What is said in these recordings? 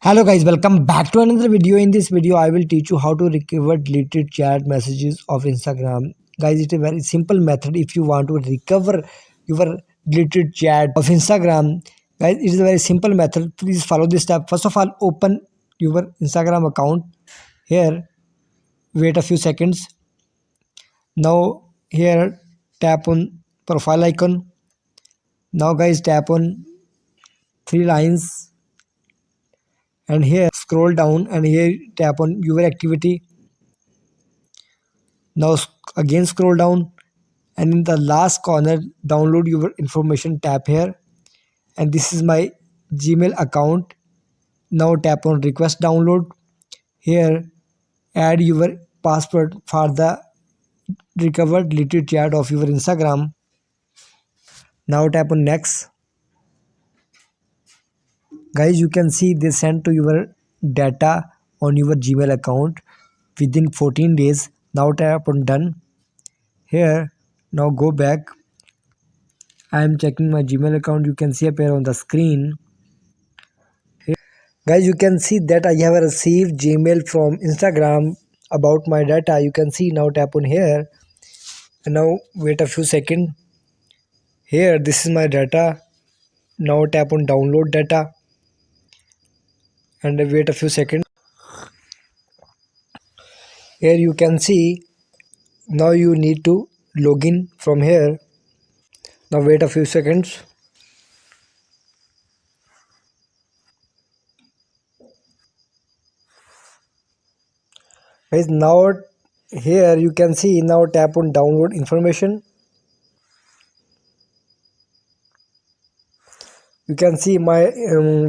Hello guys, welcome back to another video. In this video, I will teach you how to recover deleted chat messages of Instagram. Guys, it's a very simple method if you want to recover your deleted chat of Instagram. Guys, it is a very simple method. Please follow this step. First of all, open your Instagram account. Here, wait a few seconds. Now, here, tap on profile icon. Now, guys, tap on three lines and here scroll down and here tap on your activity. Now again scroll down and in the last corner download your information, tap here, and this is my Gmail account. Now tap on request download. Here add your password for the recovered deleted chat of your Instagram. Now tap on next. Guys, you can see they sent to your data on your Gmail account within 14 days. Now tap on done. Here now go back. I am checking my Gmail account. You can see appear on the screen. Guys, you can see that I have received Gmail from Instagram about my data. You can see. Now tap on here and now wait a few seconds. Here this is my data. Now tap on download data and wait a few seconds. Here you can see. Now you need to log in from here. Now wait a few seconds. Guys, now here you can see. Now tap on download information. You can see my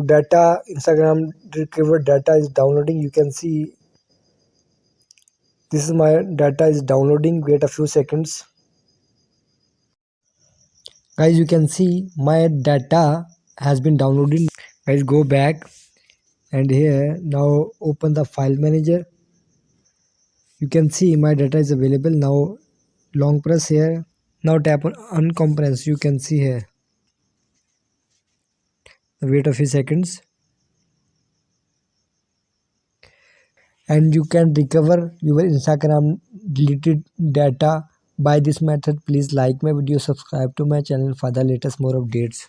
data, Instagram recovered data is downloading. You can see this is my data is downloading. Wait a few seconds. Guys, you can see my data has been downloading. Guys, go back and here now open the file manager. You can see my data is available. Now long press here. Now tap on uncompress. You can see here. Wait a few seconds. And you can recover your Instagram deleted data by this method. Please like my video, subscribe to my channel for the latest more updates.